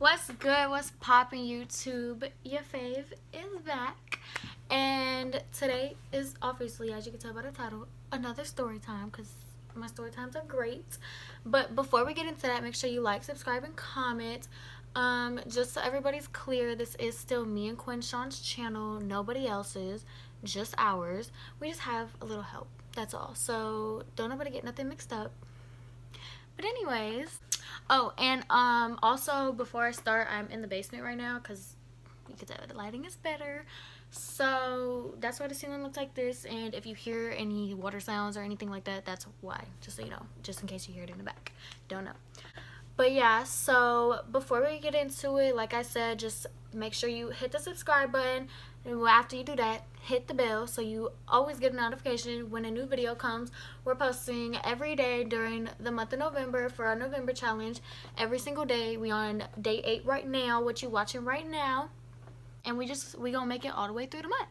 What's good? What's poppin', YouTube? Your fave is back. And today is obviously, as you can tell by the title, another story time because my story times are great. But before we get into that, make sure you like, subscribe, and comment. Just so everybody's clear, this is still me and Quinshawn's channel, nobody else's, just ours. We just have a little help, that's all. So don't nobody get nothing mixed up. But anyways, oh, and also before I start, I'm in the basement right now because you can tell the lighting is better. So that's why the ceiling looks like this, and if you hear any water sounds or anything like that, that's why, just so you know, just in case you hear it in the back. Don't know. But yeah, so before we get into it, like I said, just make sure you hit the subscribe button, and after you do that, hit the bell so you always get a notification when a new video comes. We're posting every day during the month of November for our November challenge. Every single day. We on day 8 right now, what you watching right now, and we gonna make it all the way through the month.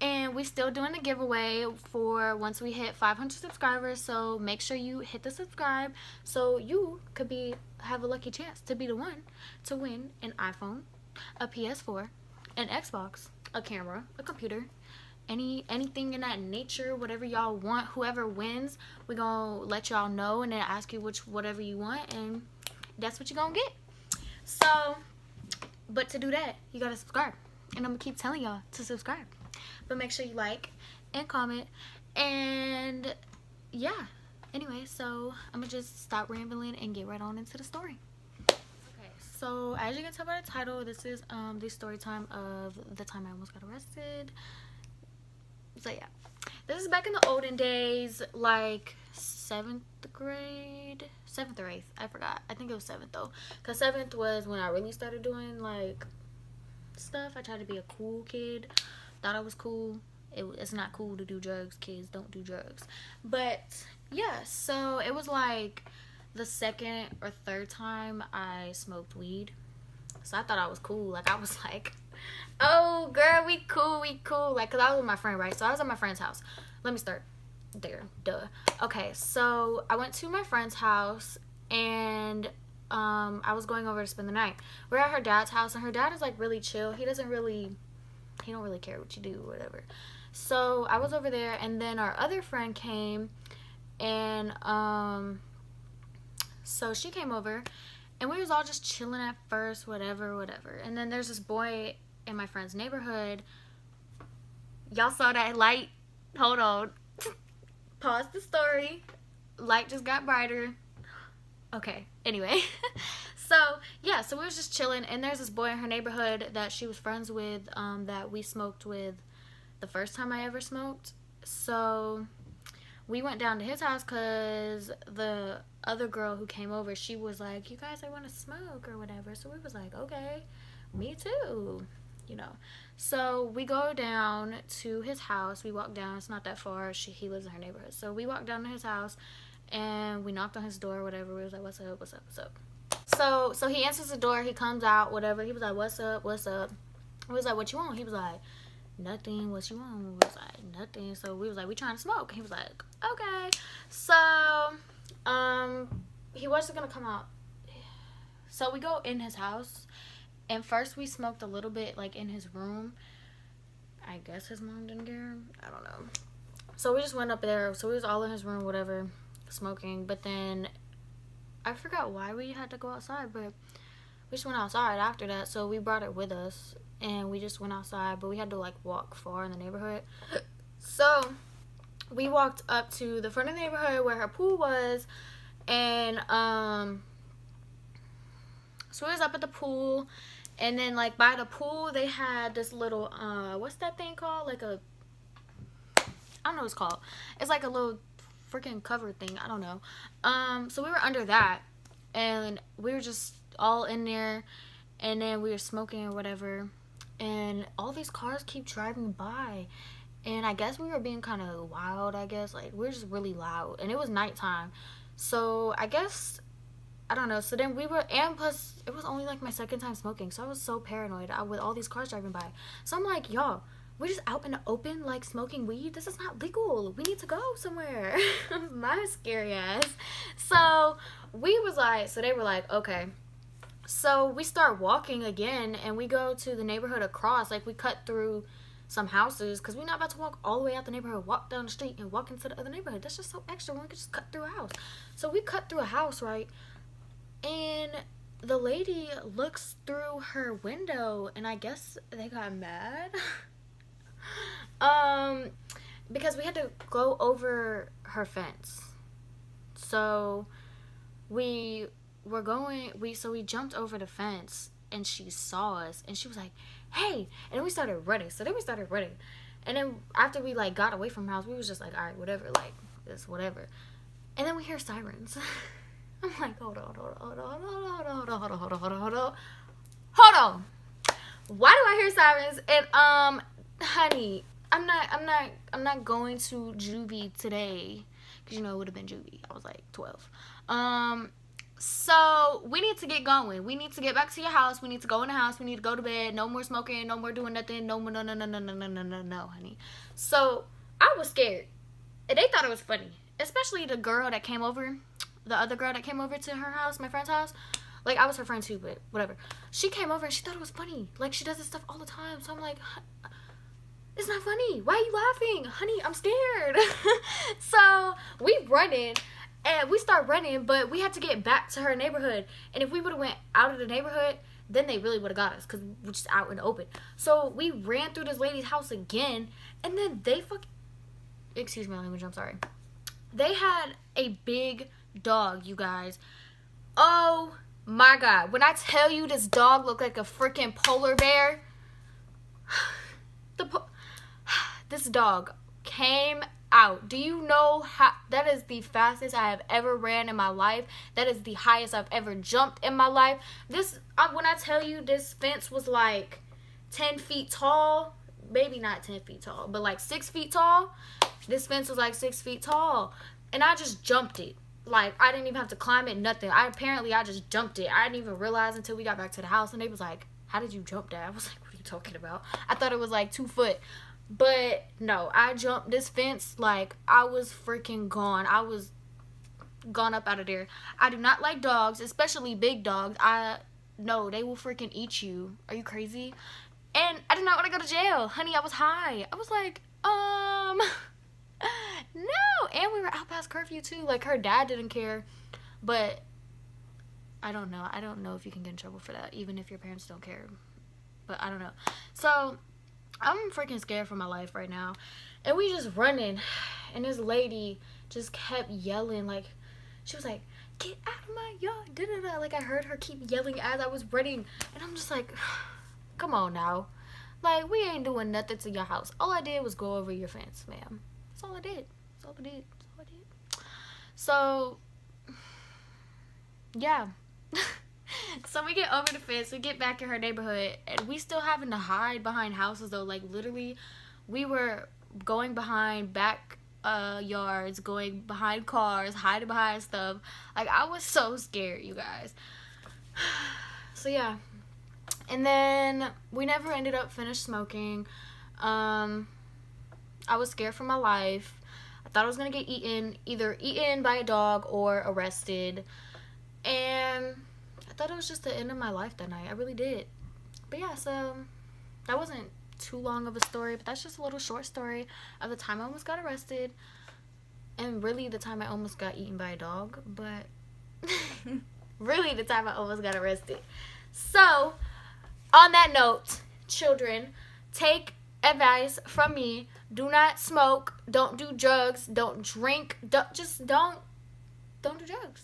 And we still doing the giveaway for once we hit 500 subscribers, so make sure you hit the subscribe so you could have a lucky chance to be the one to win an iPhone, a PS4, an Xbox, a camera, a computer, anything in that nature, whatever y'all want. Whoever wins, we gonna let y'all know and then ask you whatever you want, and that's what you're gonna get. So, but to do that, you gotta subscribe, and I'm gonna keep telling y'all to subscribe. But make sure you like and comment, and yeah. Anyway, so I'm gonna just stop rambling and get right on into the story. Okay, so as you can tell by the title, this is the story time of the time I almost got arrested. So yeah, this is back in the olden days, like 7th grade, 7th or 8th, I forgot. I think it was 7th though, because 7th was when I really started doing like stuff. I tried to be a cool kid. Thought I was cool. It's not cool to do drugs. Kids don't do drugs. But yeah, so it was like the 2nd or 3rd time I smoked weed. So I thought I was cool. Like I was like, oh girl, we cool. Like, cause I was with my friend, right? So I was at my friend's house. Let me start there. Duh. Okay, so I went to my friend's house, and I was going over to spend the night. We're at her dad's house, and her dad is like really chill. He don't really care what you do or whatever. So I was over there, and then our other friend came, and so she came over, and we was all just chilling at first, whatever. And then there's this boy in my friend's neighborhood. Y'all saw that light? Hold on. Pause the story. Light just got brighter. Okay, anyway. So yeah, so we was just chilling, and there's this boy in her neighborhood that she was friends with, that we smoked with the first time I ever smoked. So we went down to his house because the other girl who came over, she was like, you guys, I want to smoke or whatever. So we was like, okay, me too, you know. So we go down to his house. We walk down. It's not that far. He lives in her neighborhood. So we walked down to his house, and we knocked on his door, whatever. We was like, what's up? So he answers the door. He comes out, whatever. He was like, what's up? We was like, what you want? He was like, nothing. What you want? We was like, nothing. So we was like, we trying to smoke. He was like, okay. So he wasn't gonna come out. So we go in his house, and first we smoked a little bit like in his room. I guess his mom didn't care. I don't know. So we just went up there. So we was all in his room, whatever, smoking. But then I forgot why we had to go outside, but we just went outside after that. So we brought it with us, and we just went outside, but we had to like walk far in the neighborhood. So we walked up to the front of the neighborhood where her pool was, and so we was up at the pool, and then like by the pool they had this little what's that thing called? Like a, I don't know what it's called. It's like a little freaking cover thing. I don't know. So we were under that, and we were just all in there, and then we were smoking or whatever, and all these cars keep driving by, and I guess we were being kind of wild. I guess like we were just really loud, and it was nighttime, so I guess, I don't know. So then we were, and plus it was only like my 2nd time smoking, so I was so paranoid with all these cars driving by. So I'm like, y'all, we're just out in the open, like, smoking weed. This is not legal. We need to go somewhere. My scary ass. So we was like, so they were like, okay, So we start walking again, and we go to the neighborhood across. Like, we cut through some houses because we're not about to walk all the way out the neighborhood, walk down the street, and walk into the other neighborhood. That's just so extra when we could just cut through a house. So we cut through a house, right? And the lady looks through her window, and I guess they got mad. Because we had to go over her fence. So we we jumped over the fence, and she saw us, and she was like, "Hey!" And then we started running. And then after we like got away from her house, we was just like, "All right, whatever, like this, whatever." And then we hear sirens. I'm like, hold on. Why do I hear sirens? And honey, I'm not going to juvie today, because it would have been juvie. I was like 12. So we need to get going. We need to get back to your house. We need to go in the house. We need to go to bed. No more smoking. No more doing nothing. No, honey. So I was scared, and they thought it was funny, especially the girl that came over, the other girl that came over to her house, my friend's house. Like, I was her friend too, but whatever. She came over and she thought it was funny. Like, she does this stuff all the time. So I'm like, it's not funny. Why are you laughing? Honey, I'm scared. So we running, and we start running, but we had to get back to her neighborhood. And if we would have went out of the neighborhood, then they really would have got us, because we're just out in the open. So we ran through this lady's house again, and then they excuse my language, I'm sorry. They had a big dog, you guys. Oh my God. When I tell you this dog looked like a freaking polar bear, this dog came out. Do you know how? That is the fastest I have ever ran in my life. That is the highest I've ever jumped in my life. When I tell you this fence was like 10 feet tall, maybe not 10 feet tall, but like 6 feet tall. This fence was like 6 feet tall, and I just jumped it. Like, I didn't even have to climb it, nothing. I just jumped it. I didn't even realize until we got back to the house, and they was like, "How did you jump that?" I was like, "What are you talking about?" I thought it was like 2 foot. But no, I jumped this fence like I was freaking gone. I was gone up out of there. I do not like dogs, especially big dogs. No, they will freaking eat you. Are you crazy? And I did not want to go to jail. Honey, I was high. I was like, no. And we were out past curfew too. Like, her dad didn't care. But I don't know. I don't know if you can get in trouble for that, even if your parents don't care. But I don't know. So I'm freaking scared for my life right now. And we just running. And this lady just kept yelling. Like, she was like, "Get out of my yard." Da-da-da. Like, I heard her keep yelling as I was running. And I'm just like, come on now. Like, we ain't doing nothing to your house. All I did was go over your fence, ma'am. That's all I did. So, yeah. So we get over the fence, we get back in her neighborhood, and we still having to hide behind houses though. Like, literally, we were going behind back yards, going behind cars, hiding behind stuff. Like, I was so scared, you guys. So yeah. And then we never ended up finished smoking. I was scared for my life. I thought I was gonna get either eaten by a dog or arrested. And I thought it was just the end of my life that night. I really did. But yeah, so that wasn't too long of a story, but that's just a little short story of the time I almost got arrested, and really the time I almost got eaten by a dog, but really the time I almost got arrested. So, on that note, children, take advice from me. Do not smoke. Don't do drugs. Don't drink. Don't do drugs.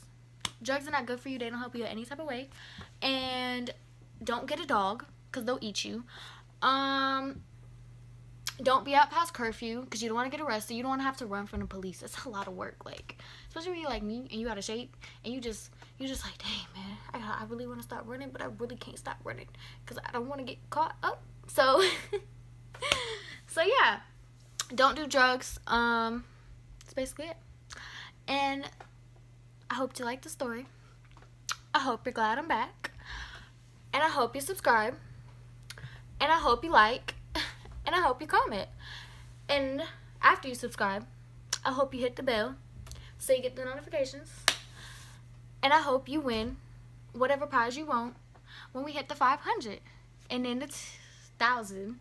Drugs are not good for you. They don't help you in any type of way. And don't get a dog, because they'll eat you. Don't be out past curfew, because you don't want to get arrested. You don't want to have to run from the police. It's a lot of work, like, especially when you're like me and you out of shape, and you just like, dang, man, I really want to stop running, but I really can't stop running because I don't want to get caught up. So so yeah, don't do drugs. That's basically it. And I hope you liked the story. I hope you're glad I'm back. And I hope you subscribe. And I hope you like. And I hope you comment. And after you subscribe, I hope you hit the bell so you get the notifications. And I hope you win whatever prize you want. when we hit the 500, and then the 1,000,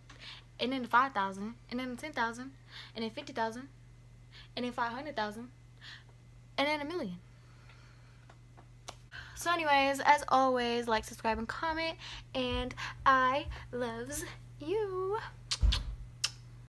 and then the 5,000, and then the 10,000, and then 50,000, and then 500,000, and then 1,000,000. So anyways, as always, like, subscribe, and comment, and I loves you.